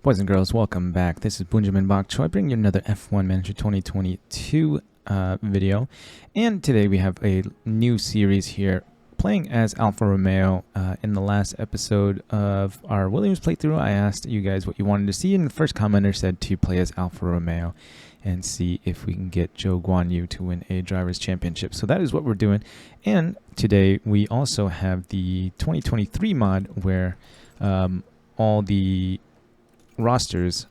Boys and girls, welcome back. This is Bunjamin Bak Choi bringing you another F1 Manager 2022 video. And today we have a new series here, playing as Alfa Romeo. In the last episode of our Williams playthrough, I asked you guys what you wanted to see, and the first commenter said to play as Alfa Romeo and see if we can get Zhou Guanyu to win a Drivers' Championship. So that is what we're doing. And today we also have the 2023 mod where all the rosters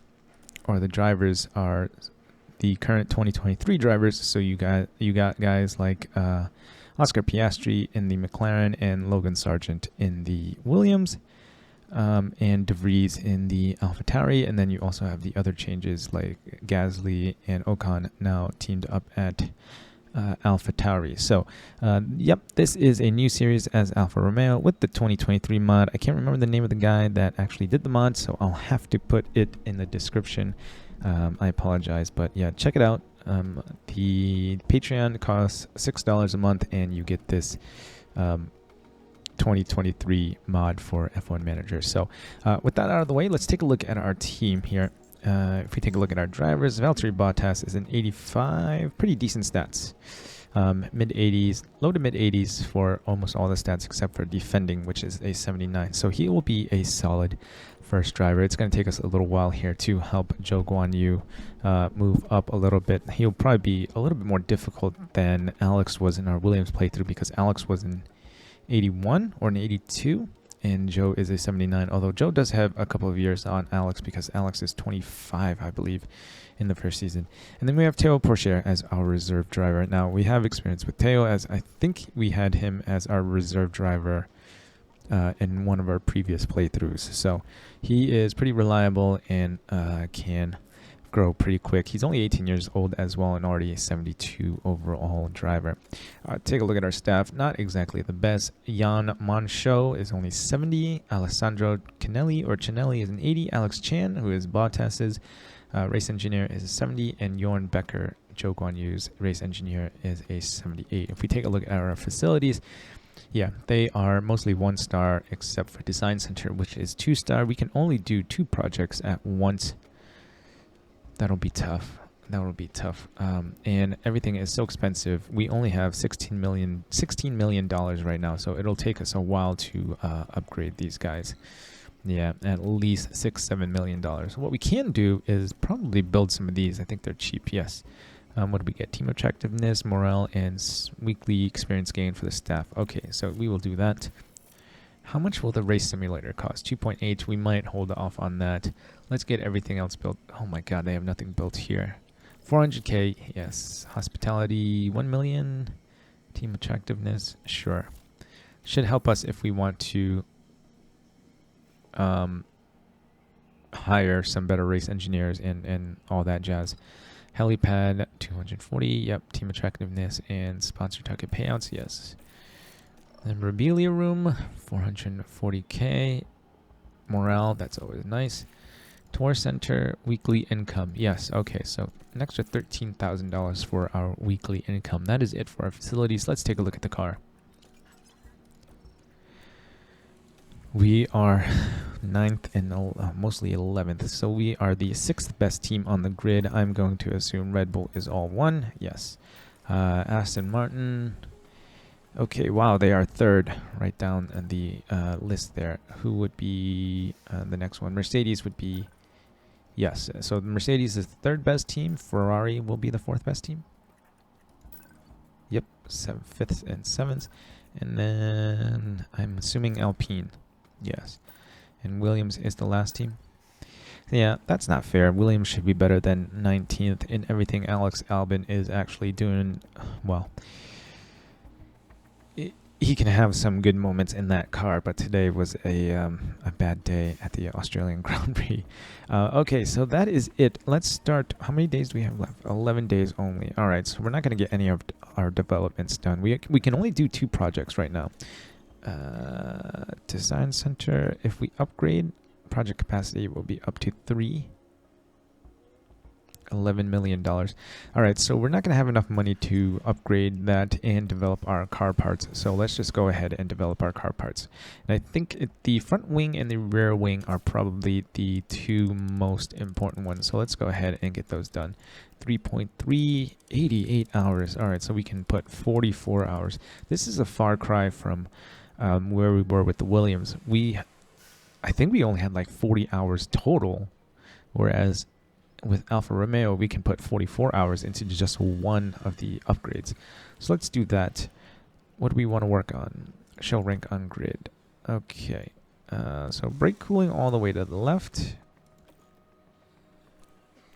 or the drivers are the current 2023 drivers. So you got guys like Oscar Piastri in the McLaren and Logan Sargent in the Williams, and De Vries in the AlphaTauri, and then you also have the other changes like Gasly and Ocon now teamed up at AlphaTauri. So yep, this is a new series as Alfa Romeo with the 2023 mod. I can't remember the name of the guy that actually did the mod, so I'll have to put it in the description. I apologize, but yeah, check it out. The Patreon costs $6 a month, and you get this 2023 mod for F1 Manager. So with that out of the way, let's take a look at our team here. If we take a look at our drivers, Valtteri Bottas is an 85, pretty decent stats. Mid 80s, low to mid 80s for almost all the stats except for defending, which is a 79. So he will be a solid first driver. It's going to take us a little while here to help Zhou Guanyu move up a little bit. He'll probably be a little bit more difficult than Alex was in our Williams playthrough, because Alex was an 81 or an 82. And Zhou is a 79, although Zhou does have a couple of years on Alex because Alex is 25, I believe, in the first season. And then we have Théo Pourchaire as our reserve driver. Now, we have experience with Théo, as I think we had him as our reserve driver in one of our previous playthroughs. So he is pretty reliable and can grow pretty quick. He's only 18 years old as well and already a 72 overall driver. Take a look at our staff. Not exactly the best. Jan Monchot is only 70. Alessandro Canelli is an 80. Alex Chan, who is Bottas's race engineer, is a 70. And Jorn Becker, Zhou Guanyu's race engineer, is a 78. If we take a look at our facilities, yeah, they are mostly 1-star except for Design Center, which is 2-star. We can only do 2 projects at once. That'll be tough. And everything is so expensive. We only have $16 million right now, so it'll take us a while to upgrade these guys. Yeah, at least $6-7 million. What we can do is probably build some of these. I think they're cheap. Yes. What do we get? Team attractiveness, morale, and weekly experience gain for the staff. Okay, so we will do that. How much will the race simulator cost? 2.8. We might hold off on that. Let's get everything else built. Oh my god, they have nothing built here. 400k, yes. Hospitality, 1 million. Team attractiveness, sure. Should help us if we want to hire some better race engineers and all that jazz. Helipad, 240. Yep, team attractiveness and sponsor target payouts, yes. Memorabilia room, 440k. Morale, that's always nice. Tour center, weekly income. Yes, okay, so an extra $13,000 for our weekly income. That is it for our facilities. Let's take a look at the car. We are 9th and mostly 11th, so we are the 6th best team on the grid. I'm going to assume Red Bull is all 1. Yes. Aston Martin. Okay, wow, they are 3rd right down on the list there. Who would be the next one? Mercedes would be, yes. So Mercedes is the 3rd best team. Ferrari will be the 4th best team. Yep, 5th and 7th. And then I'm assuming Alpine, yes. And Williams is the last team. Yeah, that's not fair. Williams should be better than 19th in everything. Alex Albon is actually doing well. He can have some good moments in that car, but today was a bad day at the Australian Grand Prix. Okay, so that is it. Let's start. How many days do we have left? 11 days only. All right, so we're not going to get any of our developments done. We can only do 2 projects right now. Design Center, if we upgrade, project capacity will be up to 3. $11 million. All right, so we're not going to have enough money to upgrade that and develop our car parts. So let's just go ahead and develop our car parts. And I think the front wing and the rear wing are probably the two most important ones. So let's go ahead and get those done. 3.3, 88 hours. All right, so we can put 44 hours. This is a far cry from where we were with the Williams. I think we only had like 40 hours total, whereas with Alfa Romeo, we can put 44 hours into just one of the upgrades. So let's do that. What do we want to work on? Shell rank on grid. Okay. So brake cooling all the way to the left.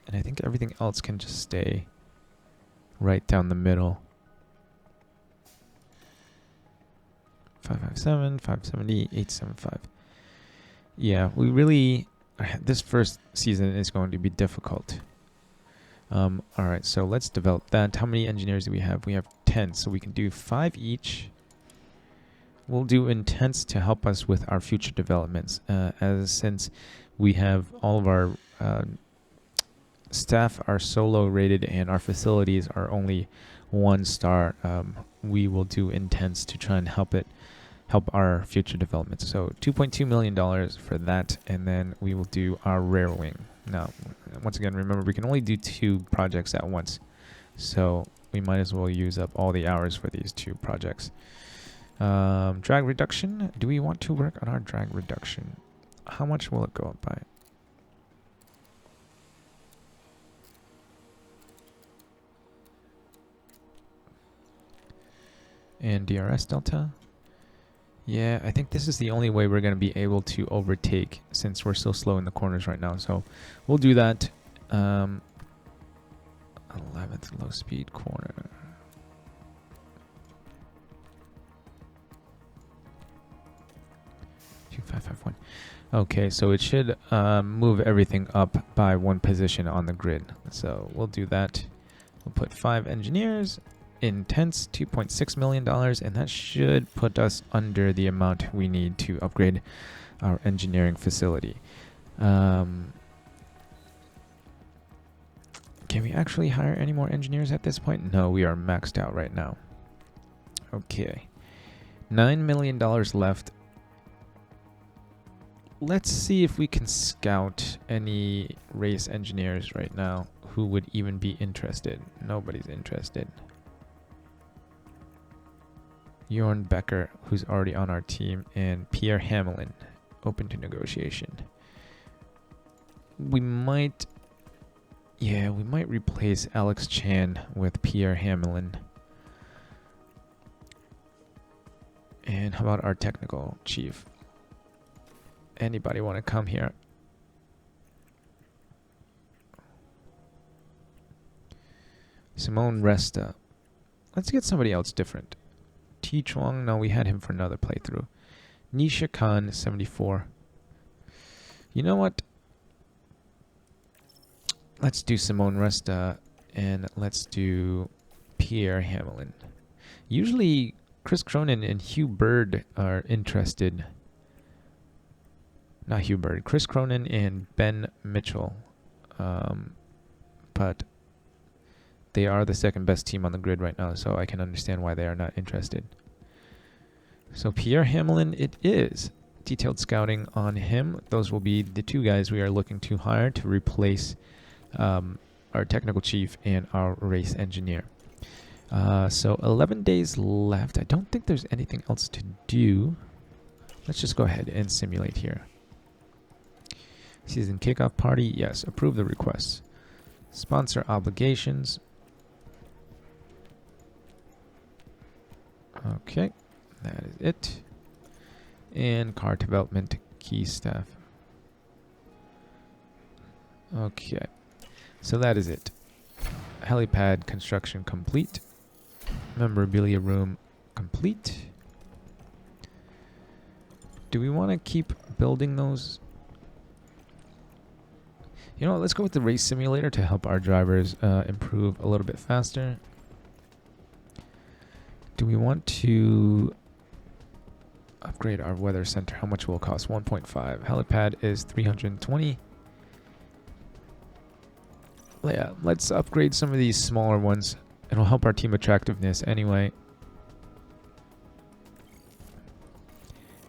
And I think everything else can just stay right down the middle. 557, 570, 875. Yeah, we really... This first season is going to be difficult. All right, so let's develop that. How many engineers do we have? We have 10, so we can do 5 each. We'll do intense to help us with our future developments. Since we have all of our staff are solo rated and our facilities are only 1 star, we will do intense to try and help our future developments. So $2.2 million for that, and then we will do our rear wing. Now, once again, remember, we can only do 2 projects at once, so we might as well use up all the hours for these 2 projects. Drag reduction. Do we want to work on our drag reduction? How much will it go up by? And DRS delta. Yeah, I think this is the only way we're going to be able to overtake, since we're so slow in the corners right now. So we'll do that. 11th low speed corner. Okay, so it should move everything up by 1 position on the grid. So we'll do that. We'll put 5 engineers. Intense, $2.6 million, and that should put us under the amount we need to upgrade our engineering facility. Can we actually hire any more engineers at this point? No, we are maxed out right now. Okay. $9 million left. Let's see if we can scout any race engineers right now who would even be interested. Nobody's interested. Jorn Becker, who's already on our team, and Pierre Hamelin, open to negotiation. We might replace Alex Chan with Pierre Hamelin. And how about our technical chief? Anybody want to come here? Simone Resta. Let's get somebody else different. T. Chuang, no, we had him for another playthrough. Nisha Khan, 74. You know what? Let's do Simone Resta, and let's do Pierre Hamelin. Usually, Chris Cronin and Hugh Bird are interested. Not Hugh Bird. Chris Cronin and Ben Mitchell. But they are the second best team on the grid right now, so I can understand why they are not interested. So Pierre Hamelin it is. Detailed scouting on him. Those will be the 2 guys we are looking to hire to replace our technical chief and our race engineer. So 11 days left. I don't think there's anything else to do. Let's just go ahead and simulate here. Season kickoff party. Yes, approve the requests. Sponsor obligations. Okay, that is it. And car development key staff. Okay, so that is it. Helipad construction complete. Memorabilia room complete. Do we want to keep building those? You know what, let's go with the race simulator to help our drivers improve a little bit faster. Do we want to upgrade our weather center? How much will it cost? 1.5. Helipad is 320. Yeah, let's upgrade some of these smaller ones. It'll help our team attractiveness anyway.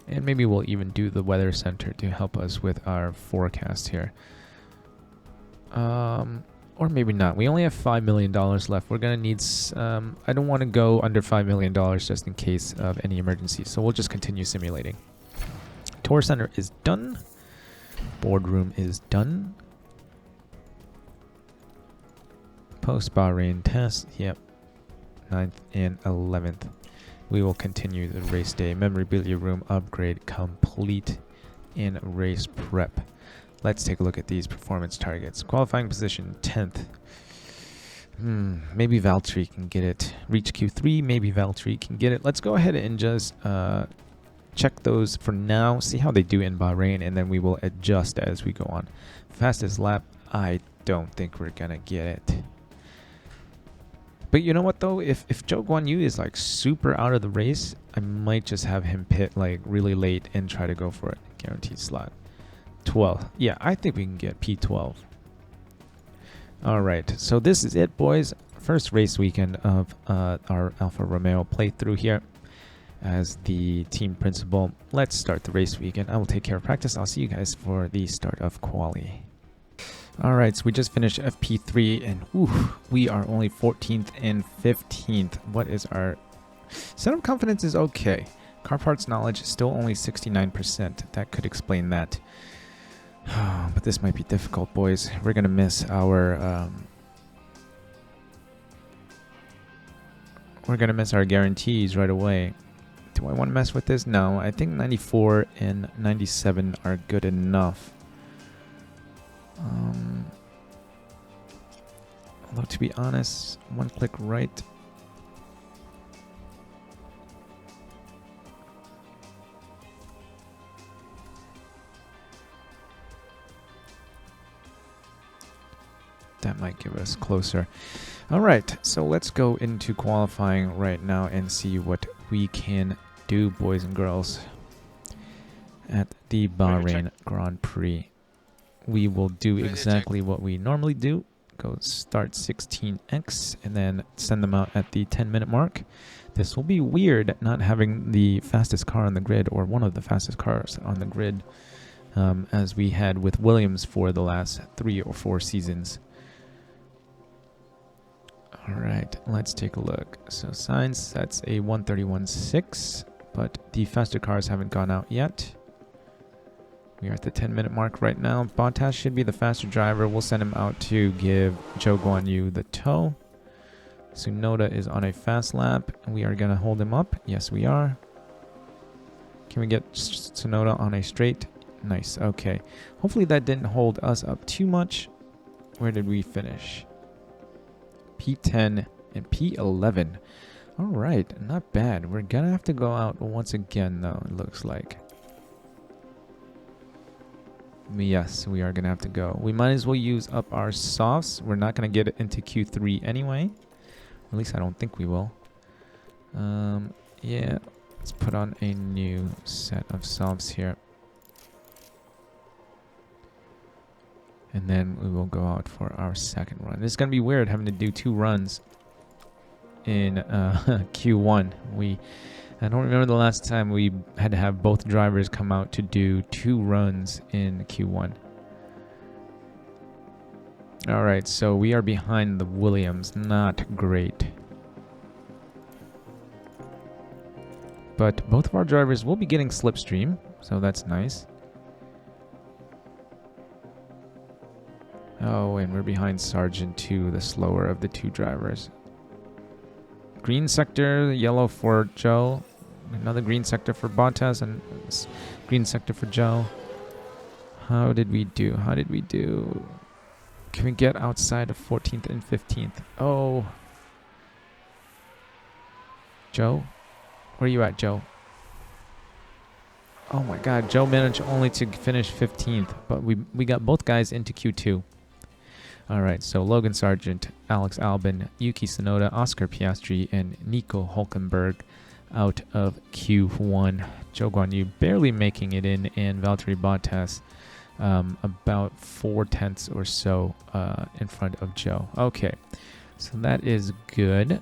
And maybe we'll even do the weather center to help us with our forecast here. Or maybe not. We only have $5 million left. We're going to need... I don't want to go under $5 million just in case of any emergency. So we'll just continue simulating. Tour center is done. Boardroom is done. Post Bahrain test. Yep. 9th and 11th. We will continue the race day. Memorabilia room upgrade complete in race prep. Let's take a look at these performance targets. Qualifying position 10th. Maybe Valtteri can get it. Reach Q3. Maybe Valtteri can get it. Let's go ahead and just check those for now. See how they do in Bahrain, and then we will adjust as we go on. Fastest lap. I don't think we're gonna get it. But you know what though? If Zhou Guanyu is like super out of the race, I might just have him pit like really late and try to go for it. Guaranteed slot. 12. Yeah, I think we can get P12. Alright, so this is it, boys. First race weekend of our Alfa Romeo playthrough here as the team principal. Let's start the race weekend. I will take care of practice. I'll see you guys for the start of quali. Alright, so we just finished FP3 and we are only 14th and 15th. What is our setup confidence is okay. Car parts knowledge is still only 69%. That could explain that. But this might be difficult, boys. We're gonna miss our guarantees right away. Do I want to mess with this? No, I think 94 and 97 are good enough. Although to be honest, one click right. That might give us closer. All right, so let's go into qualifying right now and see what we can do, boys and girls, at the Bahrain Grand Prix. We will do exactly what we normally do. Go start 16X and then send them out at the 10-minute mark. This will be weird not having the fastest car on the grid, or one of the fastest cars on the grid, as we had with Williams for the last 3 or 4 seasons. Alright, let's take a look. So Sainz, that's a 131.6, but the faster cars haven't gone out yet. We are at the 10-minute mark right now. Bottas should be the faster driver. We'll send him out to give Zhou Guanyu the tow. Tsunoda is on a fast lap. We are going to hold him up. Yes, we are. Can we get Tsunoda on a straight? Nice, okay. Hopefully that didn't hold us up too much. Where did we finish? P10 and P11. All right, not bad. We're gonna have to go out once again, though, it looks like. Yes, we are gonna have to go. We might as well use up our softs. We're not gonna get it into Q3 anyway. At least I don't think we will. Yeah, let's put on a new set of softs here. And then we will go out for our second run. It's going to be weird having to do 2 runs in Q1. I don't remember the last time we had to have both drivers come out to do 2 runs in Q1. Alright, so we are behind the Williams. Not great. But both of our drivers will be getting slipstream, so that's nice. Oh, and we're behind Sargent too, the slower of the 2 drivers. Green sector, yellow for Zhou. Another green sector for Bottas and green sector for Zhou. How did we do? How did we do? Can we get outside of 14th and 15th? Oh. Zhou? Where are you at, Zhou? Oh my god, Zhou managed only to finish 15th, but we got both guys into Q2. Alright, so Logan Sargent, Alex Albon, Yuki Tsunoda, Oscar Piastri, and Nico Hülkenberg out of Q1. Zhou Guanyu barely making it in, and Valtteri Bottas about 4/10 or so in front of Zhou. Okay, so that is good.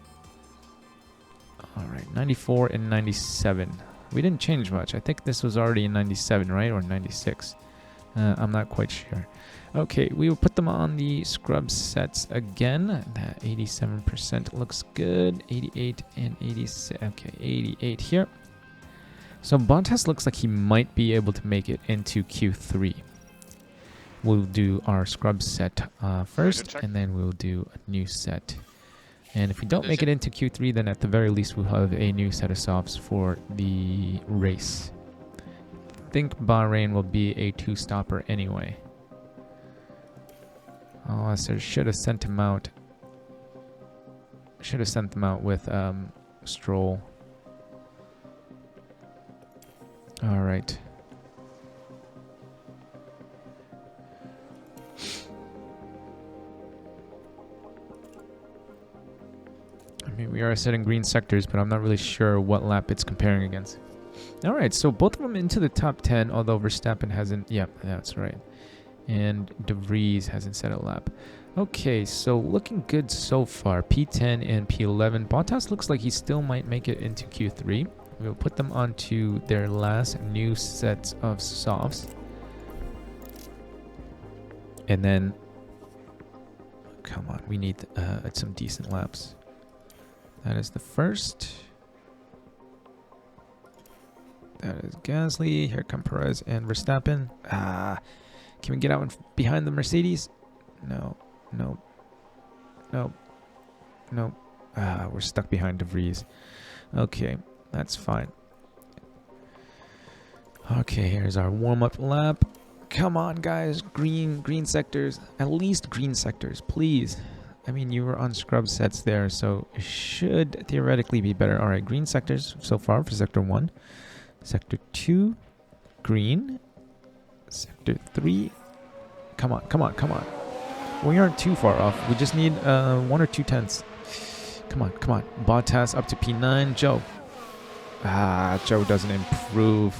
All right, 94 and 97. We didn't change much. I think this was already in 97, right? Or 96. I'm not quite sure. Okay, we will put them on the scrub sets again. That 87% looks good. 88 and 86. Okay, 88 here. So Bottas looks like he might be able to make it into Q3. We'll do our scrub set first, and then we'll do a new set. And if we don't make it into Q3, then at the very least we'll have a new set of softs for the race. I think Bahrain will be a 2-stopper anyway. Oh, so should have sent him out. Should have sent them out with Stroll. All right. I mean, we are setting green sectors, but I'm not really sure what lap it's comparing against. All right, so both of them into the top 10, although Verstappen hasn't. Yeah, that's right. And De Vries hasn't set a lap. Okay, so looking good so far. P10 and P11. Bottas looks like he still might make it into Q3. We'll put them onto their last new sets of softs. And then, come on, we need some decent laps. That is the first. That is Gasly. Here come Perez and Verstappen. Can we get out behind the Mercedes? No. No. No. No. We're stuck behind De Vries. Okay, that's fine. Okay, here's our warm-up lap. Come on, guys. Green sectors. At least green sectors, please. I mean, you were on scrub sets there, so it should theoretically be better. All right, green sectors so far for Sector 1. Sector 2, green. Sector 3. Come on, come on, come on. We aren't too far off. We just need 1 or 2 tenths. Come on, come on. Bottas up to P9. Zhou. Zhou doesn't improve.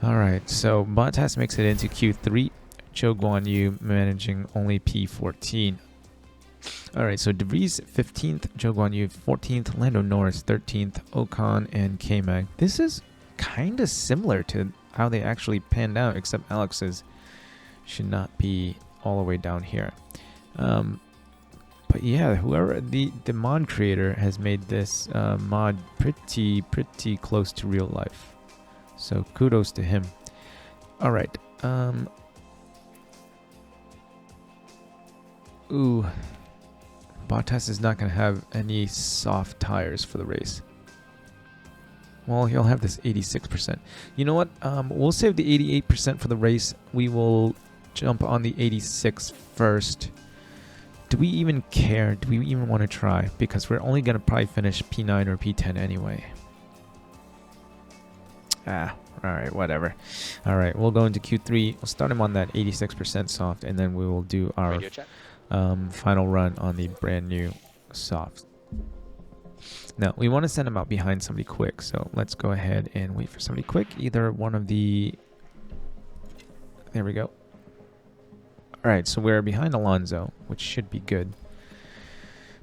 All right, so Bottas makes it into Q3. Zhou Guanyu managing only P14. All right, so De Vries 15th, Zhou Guanyu 14th, Lando Norris 13th, Ocon and K-Mag. This is kind of similar to how they actually panned out, except Alex's should not be all the way down here. But yeah, whoever the mod creator has made this mod pretty close to real life. So kudos to him. All right. Ooh. Bottas is not going to have any soft tires for the race. Well, he'll have this 86%. You know what? We'll save the 88% for the race. We will jump on the 86 first. Do we even care? Do we even want to try? Because we're only going to probably finish P9 or P10 anyway. Alright, whatever. Alright, we'll go into Q3. We'll start him on that 86% soft, and then we will do our final run on the brand new soft. Now, we want to send him out behind somebody quick, so let's go ahead and wait for somebody quick. Either one of the... There we go. Alright, so we're behind Alonso, which should be good.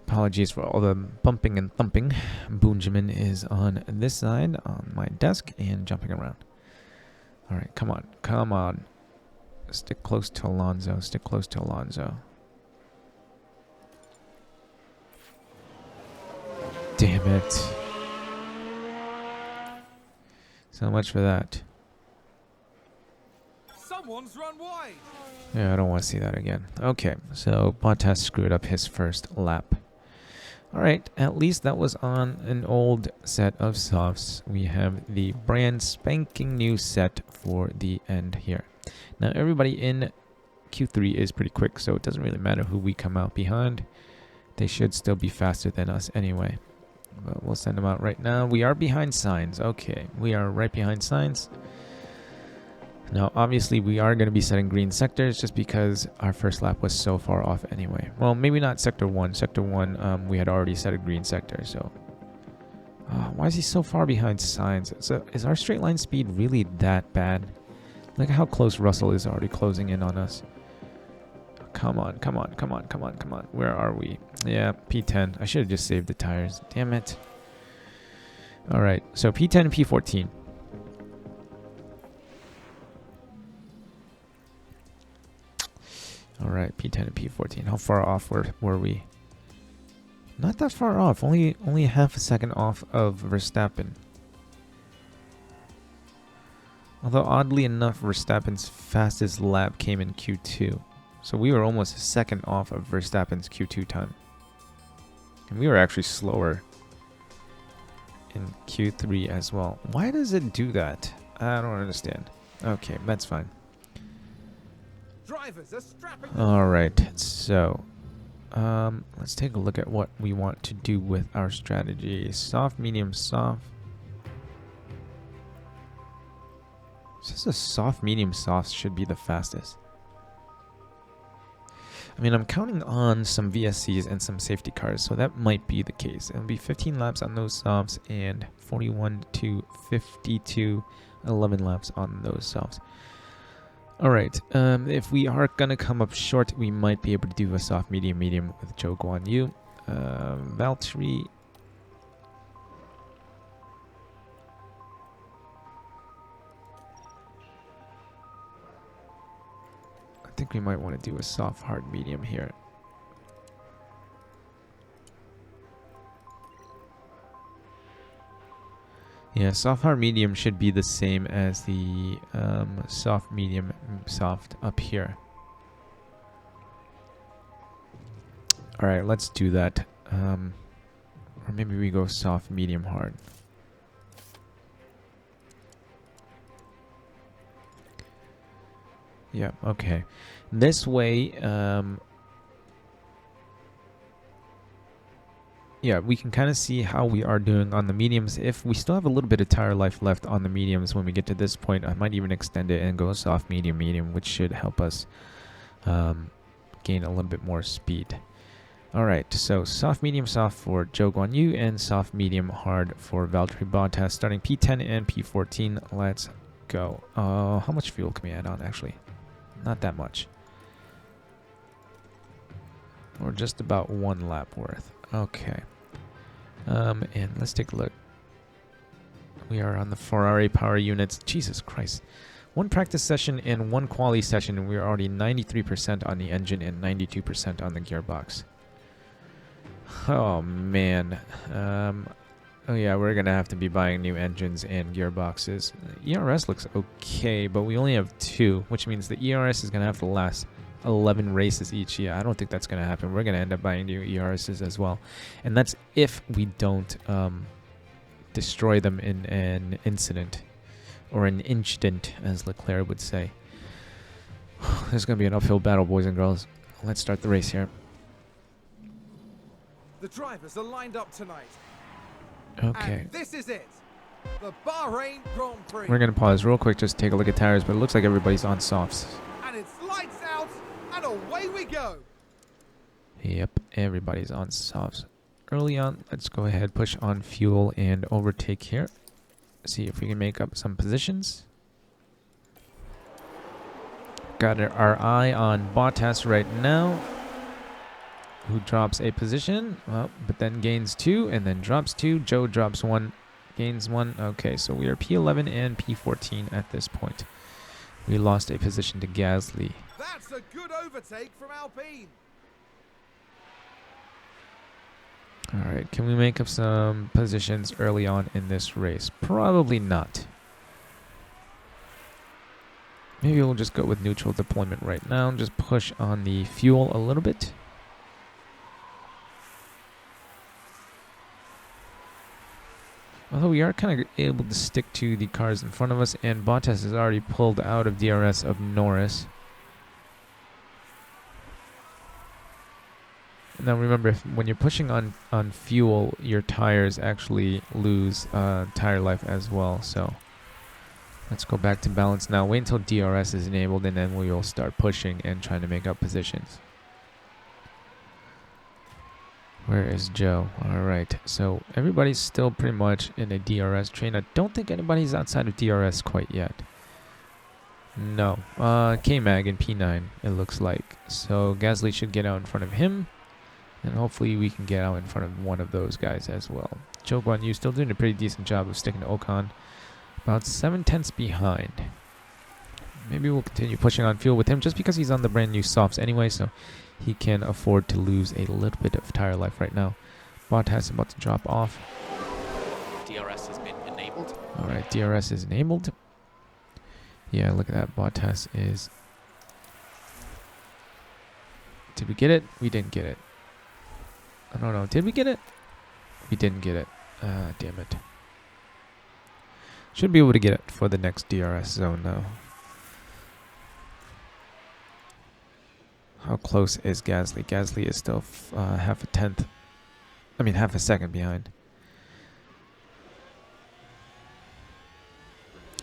Apologies for all the bumping and thumping. Benjamin is on this side on my desk and jumping around. Alright, come on, come on. Stick close to Alonso, stick close to Alonso. Damn it. So much for that. Someone's run wide. Yeah, I don't want to see that again. Okay, so Bottas screwed up his first lap. Alright, at least that was on an old set of softs. We have the brand spanking new set for the end here. Now everybody in Q3 is pretty quick, so it doesn't really matter who we come out behind. They should still be faster than us anyway. But we'll send them out right now. We are behind Sainz. Okay, we are right behind Sainz. Now, obviously, we are going to be setting green sectors just because our first lap was so far off anyway. Well, maybe not Sector 1. Sector 1, we had already set a green sector, so... Why is he so far behind Sainz? So is our straight line speed really that bad? Look at how close Russell is already closing in on us. Come on, come on, come on, come on, come on. Where are we? Yeah, P10. I should have just saved the tires. Damn it. Alright, so P10 and P14. Alright, P10 and P14. How far off were we? Not that far off. Only half a second off of Verstappen. Although oddly enough, Verstappen's fastest lap came in Q2. So we were almost a second off of Verstappen's Q2 time. And we were actually slower in Q3 as well. Why does it do that? I don't understand. Okay, that's fine. Alright, so let's take a look at what we want to do with our strategy. Soft, medium, soft. Just a soft, medium, soft should be the fastest. I mean, I'm counting on some VSCs and some safety cars, so that might be the case. It'll be 15 laps on those softs and 41 to 52, 11 laps on those softs. Alright, if we are going to come up short, we might be able to do a soft, medium, medium with Zhou Guanyu. Valtteri. I think we might want to do a soft, hard, medium here. Yeah, soft, hard, medium should be the same as the soft, medium, soft up here. Alright, let's do that. Or maybe we go soft, medium, hard. Yeah, okay. This way, yeah, we can kind of see how we are doing on the mediums. If we still have a little bit of tire life left on the mediums when we get to this point, I might even extend it and go soft, medium, medium, which should help us gain a little bit more speed. Alright, so soft, medium, soft for Zhou Guanyu and soft, medium, hard for Valtteri Bottas, starting P10 and P14. Let's go. How much fuel can we add on, actually? Not that much. Or just about 1 lap worth. Okay. And let's take a look. We are on the Ferrari power units. Jesus Christ. 1 practice session and 1 quali session, and we're already 93% on the engine and 92% on the gearbox. Oh, man. Oh, yeah, we're going to have to be buying new engines and gearboxes. ERS looks okay, but we only have 2, which means the ERS is going to have to last 11 races each year. I don't think that's going to happen. We're going to end up buying new ERSs as well. And that's if we don't destroy them in an incident. Or an incident, as Leclerc would say. There's going to be an uphill battle, boys and girls. Let's start the race here. The drivers are lined up tonight. Okay. And this is it. The Bahrain Grand Prix. We're going to pause real quick just to take a look at tires, but it looks like everybody's on softs. And it's lights out, and away we go. Yep, everybody's on softs. Early on, let's go ahead, push on fuel and overtake here. See if we can make up some positions. Got our eye on Bottas right now, who drops a position, well, but then gains 2 and then drops 2. Zhou drops 1, gains 1. Okay, so we are P11 and P14 at this point. We lost a position to Gasly. That's a good overtake from Alpine. Alright, can we make up some positions early on in this race? Probably not. Maybe we'll just go with neutral deployment right now and just push on the fuel a little bit. Although we are kind of able to stick to the cars in front of us, and Bottas has already pulled out of DRS of Norris. Now remember, when you're pushing on fuel, your tires actually lose tire life as well. So let's go back to balance now. Wait until DRS is enabled, and then we will start pushing and trying to make up positions. Where is Joe? Alright, so everybody's still pretty much in a DRS train. I don't think anybody's outside of DRS quite yet. No. K-Mag and P9, it looks like. So Gasly should get out in front of him. And hopefully we can get out in front of one of those guys as well. Zhou Guanyu still doing a pretty decent job of sticking to Ocon. About 7/10 behind. Maybe we'll continue pushing on fuel with him just because he's on the brand new softs anyway, so he can afford to lose a little bit of tire life right now. Bottas is about to drop off. DRS has been enabled. Alright, DRS is enabled. Yeah, look at that. Bottas is... Did we get it? We didn't get it. I don't know. Did we get it? We didn't get it. Damn it. Should be able to get it for the next DRS zone though. How close is Gasly? Gasly is still half a second behind.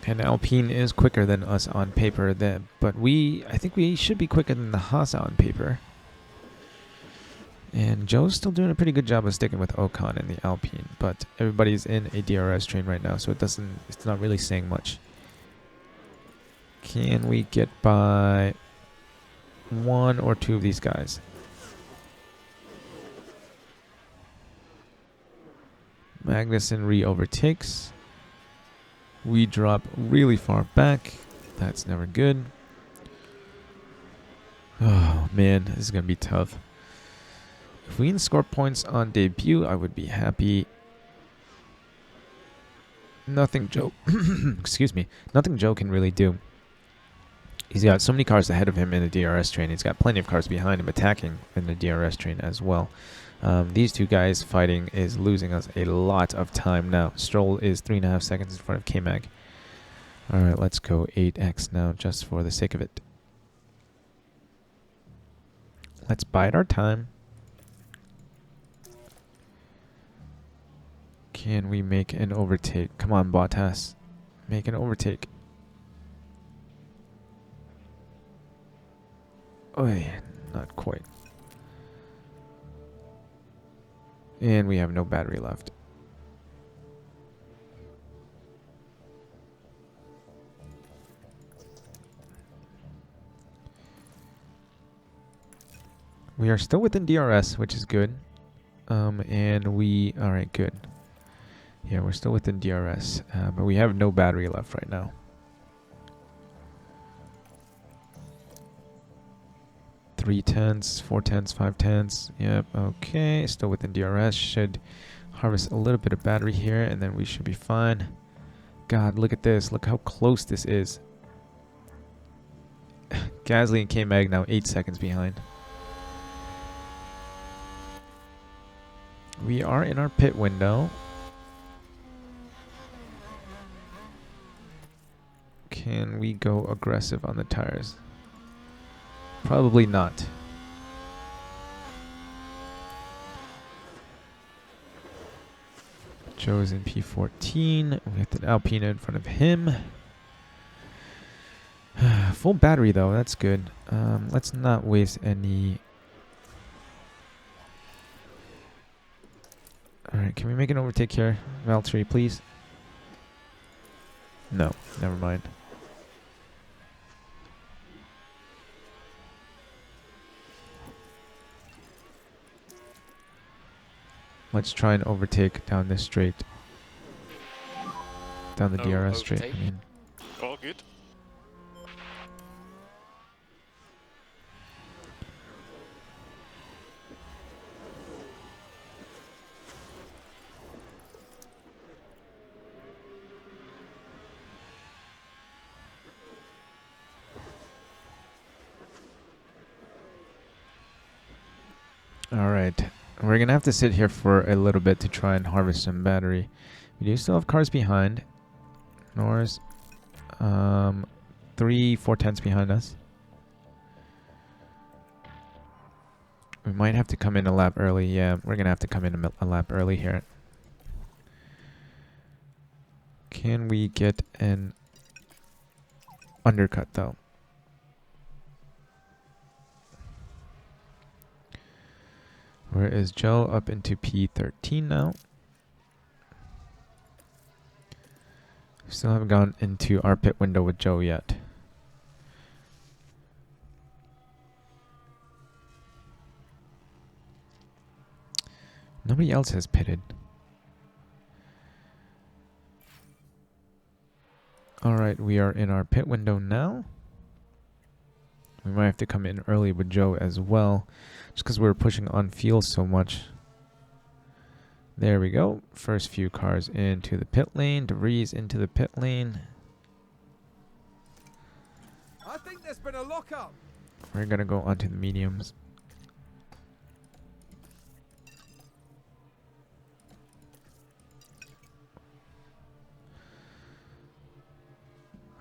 And Alpine is quicker than us on paper, but I think we should be quicker than the Haas on paper. And Joe's still doing a pretty good job of sticking with Ocon in the Alpine, but everybody's in a DRS train right now, so it's not really saying much. Can we get by one or two of these guys? Magnussen re-overtakes. We drop really far back. That's never good. Oh man, this is gonna be tough. If we can score points on debut, I would be happy. Nothing Joe excuse me. Nothing Joe can really do. He's got so many cars ahead of him in the DRS train. He's got plenty of cars behind him attacking in the DRS train as well. These two guys fighting is losing us a lot of time now. Stroll is 3.5 seconds in front of K-Mag. Alright, let's go 8x now just for the sake of it. Let's bide our time. Can we make an overtake? Come on, Bottas. Make an overtake. Oh, yeah, not quite. And we have no battery left. We are still within DRS, which is good. Alright, good. Yeah, we're still within DRS, but we have no battery left right now. Three tenths, 4 tenths, 5 tenths. Yep, okay. Still within DRS. Should harvest a little bit of battery here, and then we should be fine. God, look at this. Look how close this is. Gasly and K-Mag now 8 seconds behind. We are in our pit window. Can we go aggressive on the tires? Probably not. Joe's in P14. We have the Alpine in front of him. Full battery though, that's good. Let's not waste any. Alright, can we make an overtake here? Valtteri, please. No, never mind. Let's try and overtake down this straight. Down the DRS straight, I mean. All good. All right. We're going to have to sit here for a little bit to try and harvest some battery. We do still have cars behind. Norris, 3-4 tenths behind us. We might have to come in a lap early. Yeah, we're going to have to come in a lap early here. Can we get an undercut, though? Where is Joe? Up into P13 now. Still haven't gone into our pit window with Joe yet. Nobody else has pitted. Alright, we are in our pit window now. We might have to come in early with Joe as well, just because we're pushing on fuel so much. There we go. First few cars into the pit lane. DeVries into the pit lane. I think there's been a lock-up. We're going to go onto the mediums.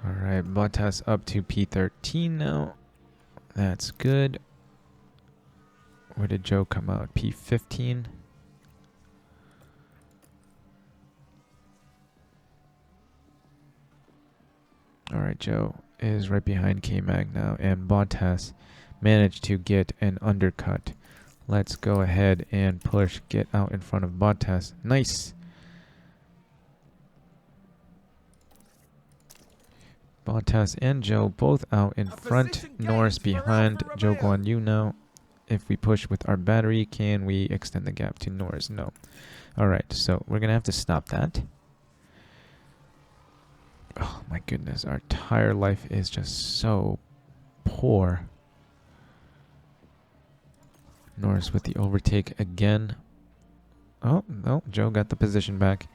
Alright, Bottas up to P13 now. That's good. Where did Joe come out? P15. Alright, Joe is right behind K-Mag now, and Bottas managed to get an undercut. Let's go ahead and push, get out in front of Bottas. Nice! Bottas and Joe both out in front. Norris behind Zhou Guanyu now. If we push with our battery, can we extend the gap to Norris? No. Alright, so we're going to have to stop that. Oh my goodness, our tire life is just so poor. Norris with the overtake again. Oh, no, Joe got the position back.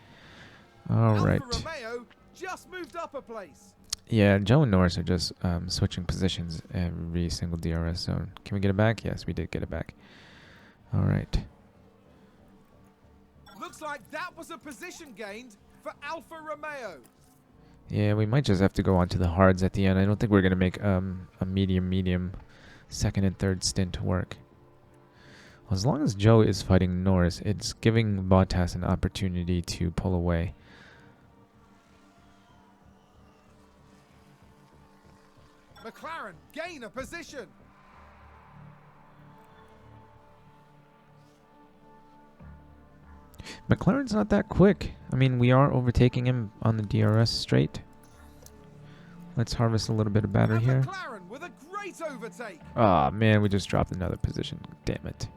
Alright. Alfa Romeo just moved up a place. Yeah, Joe and Norris are just switching positions every single DRS zone. Can we get it back? Yes, we did get it back. Alright. Looks like that was a position gained for Alfa Romeo. Yeah, we might just have to go on to the hards at the end. I don't think we're going to make a medium second and third stint work. Well, as long as Joe is fighting Norris, it's giving Bottas an opportunity to pull away. McLaren gain a position. McLaren's not that quick. I mean, we are overtaking him on the DRS straight. Let's harvest a little bit of battery And here. McLaren with a great overtake. Ah, man, we just dropped another position. Damn it.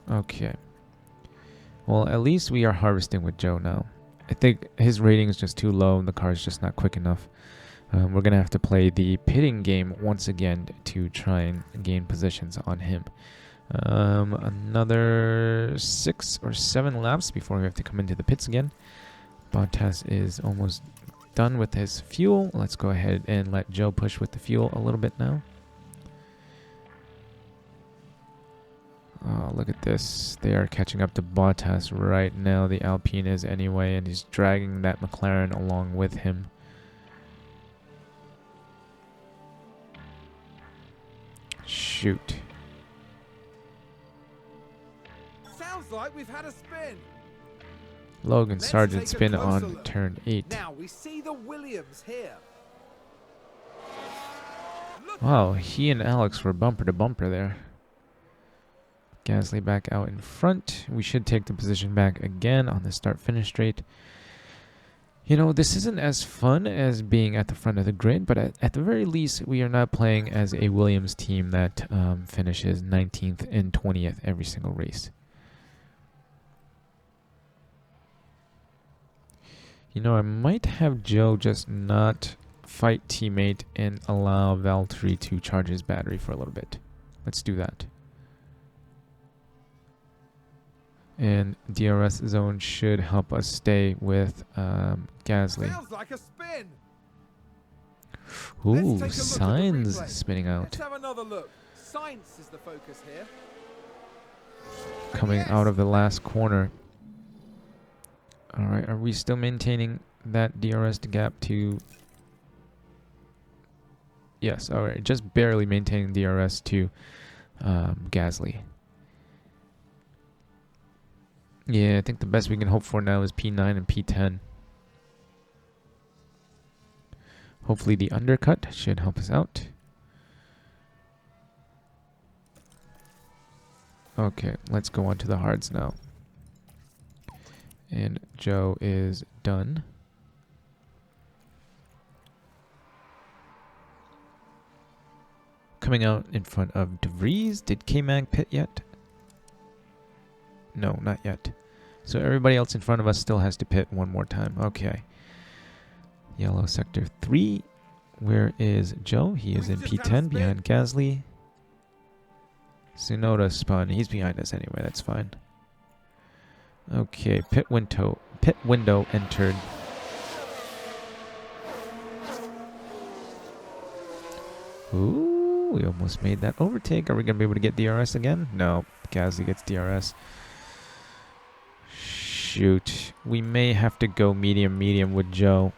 Okay. Well, at least we are harvesting with Joe now. I think his rating is just too low and the car is just not quick enough. We're going to have to play the pitting game once again to try and gain positions on him. Another 6 or 7 laps before we have to come into the pits again. Bottas is almost done with his fuel. Let's go ahead and let Joe push with the fuel a little bit now. Oh, look at this. They are catching up to Bottas right now. The Alpine is anyway, and he's dragging that McLaren along with him. Shoot. Sounds like we've had a spin. Logan Let's Sargent take a spin closer on look. turn 8. Now we see the Williams here. Look, Wow, he and Alex were bumper to bumper there. Gasly back out in front. We should take the position back again on the start-finish straight. You know, this isn't as fun as being at the front of the grid, but at the very least, we are not playing as a Williams team that finishes 19th and 20th every single race. You know, I might have Joe just not fight teammate and allow Valtteri to charge his battery for a little bit. Let's do that. And DRS zone should help us stay with Gasly. sounds like a spin. Ooh, Let's take a look at the Sainz replay. spinning out. Let's have another look. Science is the focus here. Coming out of the last corner. Alright, are we still maintaining that DRS gap to... Yes, alright, just barely maintaining DRS to Gasly. Yeah, I think the best we can hope for now is P9 and P10. Hopefully the undercut should help us out. Okay, let's go on to the hards now. And Zhou is done. Coming out in front of De Vries. Did K-Mag pit yet? No, not yet. So everybody else in front of us still has to pit one more time. Okay. Yellow sector 3. Where is Zhou? He is in P10 behind Gasly. Tsunoda spun. He's behind us anyway. That's fine. Okay, pit window entered. Ooh, we almost made that overtake. Are we going to be able to get DRS again? No, Gasly gets DRS. Shoot. We may have to go medium with Zhou.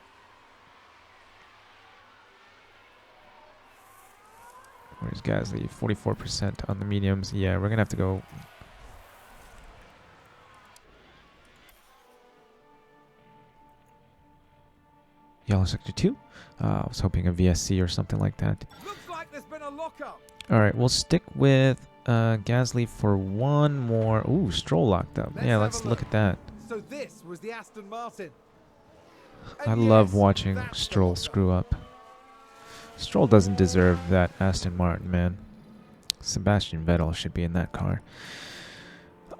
Where's Gasly? 44% on the mediums. Yeah, we're going to have to go. Yellow sector 2. I was hoping a VSC or something like that. Looks like there's been a lockup. All right, we'll stick with Gasly for one more. Ooh, Stroll locked up. Yeah, let's look at that. So this was the Aston Martin. I love watching Stroll screw up. Stroll doesn't deserve that Aston Martin, man. Sebastian Vettel should be in that car.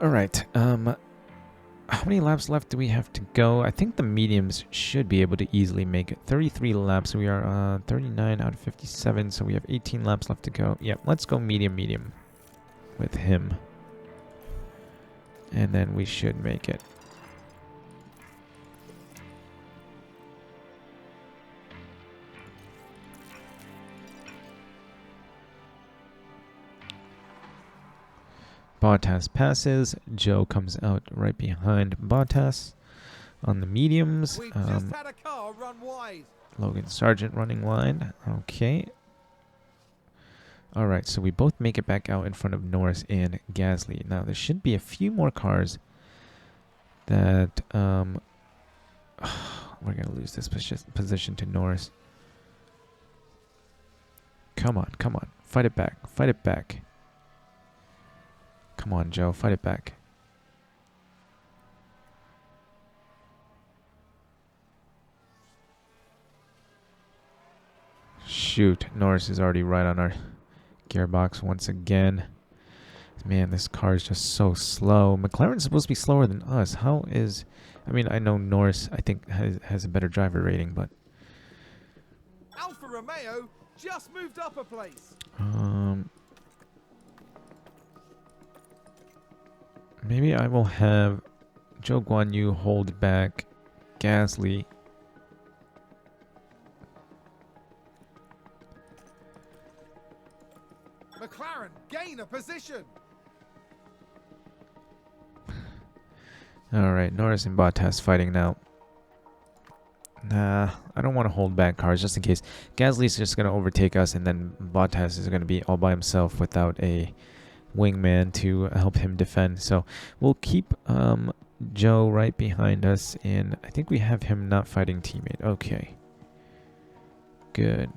All right. How many laps left do we have to go? I think the mediums should be able to easily make it. 33 laps. We are 39 out of 57, so we have 18 laps left to go. Yep, let's go medium with him. And then we should make it. Bottas passes. Zhou comes out right behind Bottas on the mediums. We've just had a car run wide. Logan Sargent running wide. Okay. All right, so we both make it back out in front of Norris and Gasly. Now, there should be a few more cars that we're going to lose this position to Norris. Come on. Fight it back. Come on, Zhou. Fight it back. Shoot. Norris is already right on our gearbox once again. Man, this car is just so slow. McLaren's supposed to be slower than us. How is... I mean, I know Norris, I think, has a better driver rating, but... Alfa Romeo just moved up a place. Maybe I will have Zhou Guanyu hold back Gasly. McLaren gain a position. All right, Norris and Bottas fighting now. Nah, I don't want to hold back cars just in case. Gasly's just going to overtake us, and then Bottas is going to be all by himself without a wingman to help him defend. So we'll keep Zhou right behind us, and I think we have him not fighting teammate. Okay. Good.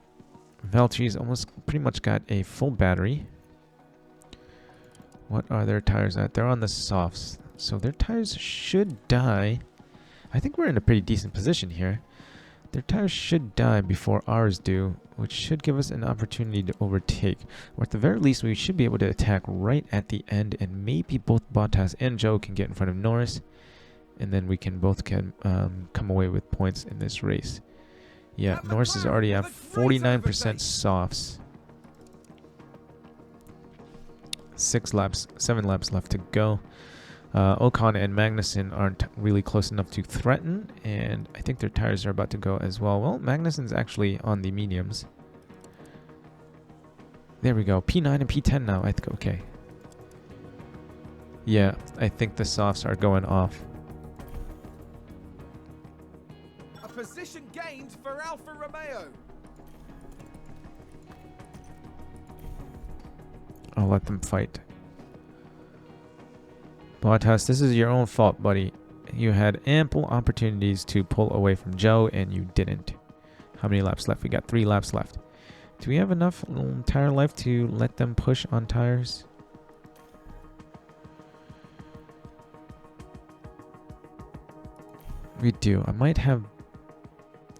Valtteri's almost pretty much got a full battery. What are their tires at? They're on the softs. So their tires should die. I think we're in a pretty decent position here. Their tires should die before ours do, which should give us an opportunity to overtake. Or at the very least, we should be able to attack right at the end, and maybe both Bottas and Zhou can get in front of Norris, and then we can both come away with points in this race. Yeah, Norris is already at 49% softs. 7 laps left to go. Ocon and Magnussen aren't really close enough to threaten, and I think their tires are about to go as well. Well, Magnussen's actually on the mediums. There we go. P9 and P10 now. I think okay. Yeah, I think the softs are going off. A position gained for Alfa Romeo. I'll let them fight. Bottas, this is your own fault, buddy. You had ample opportunities to pull away from Zhou, and you didn't. How many laps left? We got 3 laps left. Do we have enough tire life to let them push on tires? We do. I might have...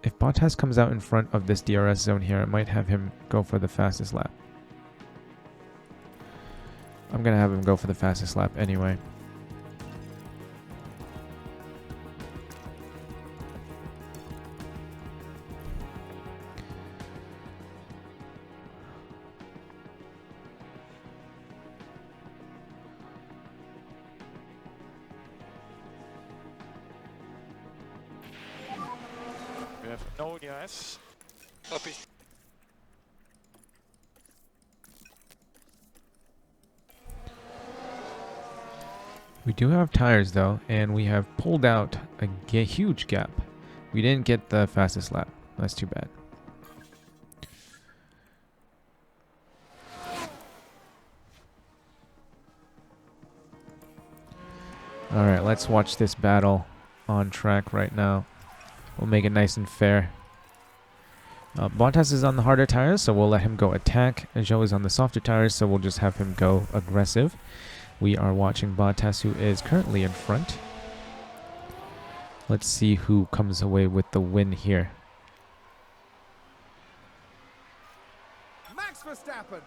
If Bottas comes out in front of this DRS zone here, I might have him go for the fastest lap. I'm going to have him go for the fastest lap anyway. We have no DRS. Copy. We do have tires though, and we have pulled out a huge gap. We didn't get the fastest lap. That's too bad. Alright, let's watch this battle on track right now. We'll make it nice and fair. Bottas is on the harder tires, so we'll let him go attack. And Zhou is on the softer tires, so we'll just have him go aggressive. We are watching Bottas, who is currently in front. Let's see who comes away with the win here. Max Verstappen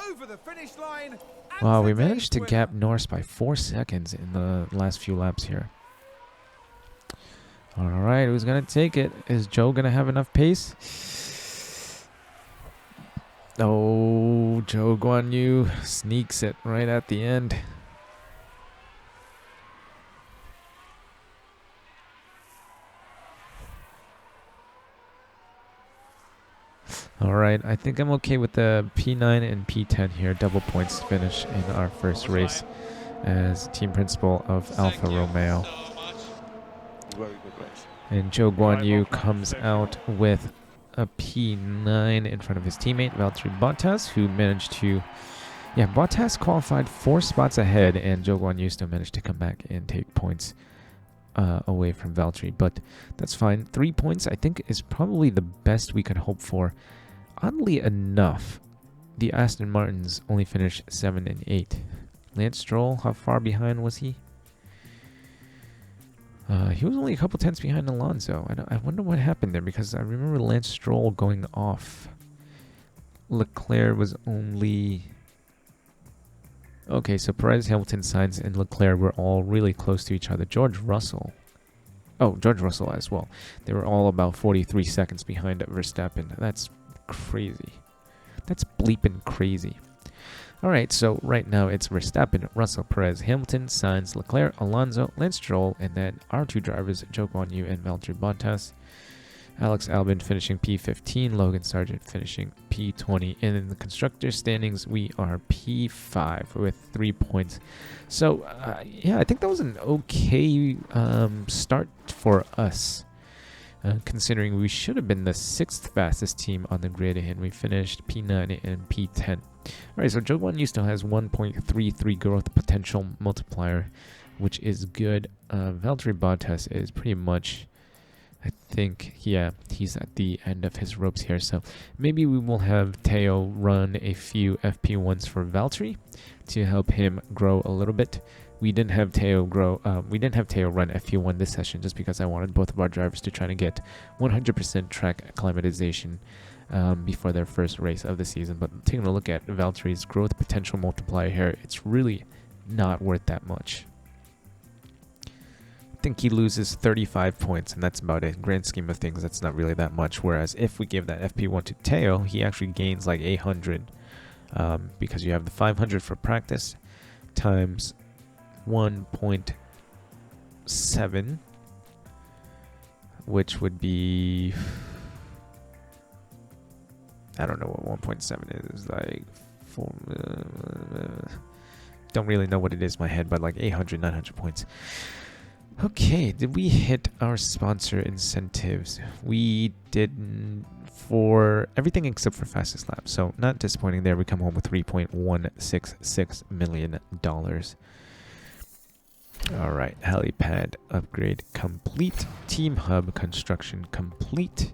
over the finish line. Wow, we managed to gap Norris by 4 seconds in the last few laps here. Alright, who's going to take it? Is Zhou going to have enough pace? Oh, Zhou Guanyu sneaks it right at the end. Alright, I think I'm okay with the P9 and P10 here. Double points finish in our first race as team principal of Alfa Romeo. Very good race. And Zhou Guanyu comes out with a P9 in front of his teammate, Valtteri Bottas, who managed to... Yeah, Bottas qualified 4 spots ahead, and Zhou Guanyu still managed to come back and take points away from Valtteri. But that's fine. 3 points, I think, is probably the best we could hope for. Oddly enough, the Aston Martins only finished 7 and 8. Lance Stroll, how far behind was he? He was only a couple tenths behind Alonso. I wonder what happened there, because I remember Lance Stroll going off. Leclerc was only... Okay, so Perez, Hamilton, Sainz, and Leclerc were all really close to each other. George Russell as well. They were all about 43 seconds behind Verstappen. That's crazy. That's bleeping crazy. Alright, so right now it's Verstappen, Russell, Perez, Hamilton, Sainz, Leclerc, Alonso, Lance Stroll, and then our 2 drivers, Zhou Guanyu and Valtteri Bottas. Alex Albon finishing P15, Logan Sargent finishing P20. And in the constructor standings, we are P5 with 3 points. So, yeah, I think that was an okay start for us. Considering we should have been the 6th fastest team on the grid, and we finished P9 and P10. Alright, so Zhou Guanyu still has 1.33 growth potential multiplier, which is good. Valtteri Bottas is pretty much, I think, yeah, he's at the end of his ropes here. So maybe we will have Teo run a few FP1s for Valtteri to help him grow a little bit. We didn't have Teo run FP1 this session just because I wanted both of our drivers to try to get 100% track acclimatization before their first race of the season. But taking a look at Valtteri's growth potential multiplier here, it's really not worth that much. I think he loses 35 points, and that's about it. In grand scheme of things, that's not really that much. Whereas if we give that FP1 to Teo, he actually gains like 800 because you have the 500 for practice times 1.7, which would be, I don't know what 1.7 is, like don't really know what it is in my head, but like 800, 900 points. Okay, did we hit our sponsor incentives? We did for everything except for fastest lap, so not disappointing there. We come home with $3.166 million. Alright, helipad upgrade complete. Team hub construction complete.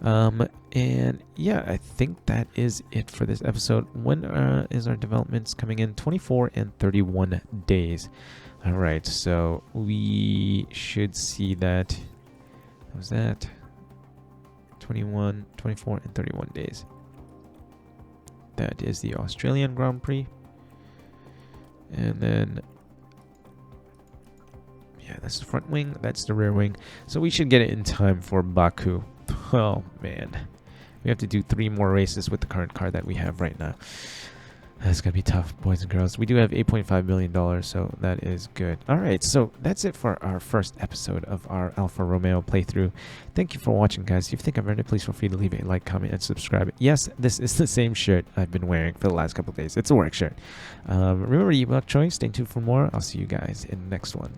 And yeah, I think that is it for this episode. When is our developments coming in? 24 and 31 days. All right, so we should see that. What was that? 21, 24, and 31 days. That is the Australian Grand Prix. And then, yeah, that's the front wing. That's the rear wing. So we should get it in time for Baku. Oh, man. We have to do 3 more races with the current car that we have right now. That's going to be tough, boys and girls. We do have $8.5 million, so that is good. All right, so that's it for our first episode of our Alfa Romeo playthrough. Thank you for watching, guys. If you think I've earned it, please feel free to leave a like, comment, and subscribe. Yes, this is the same shirt I've been wearing for the last couple of days. It's a work shirt. Remember, you bought choice. Stay tuned for more. I'll see you guys in the next one.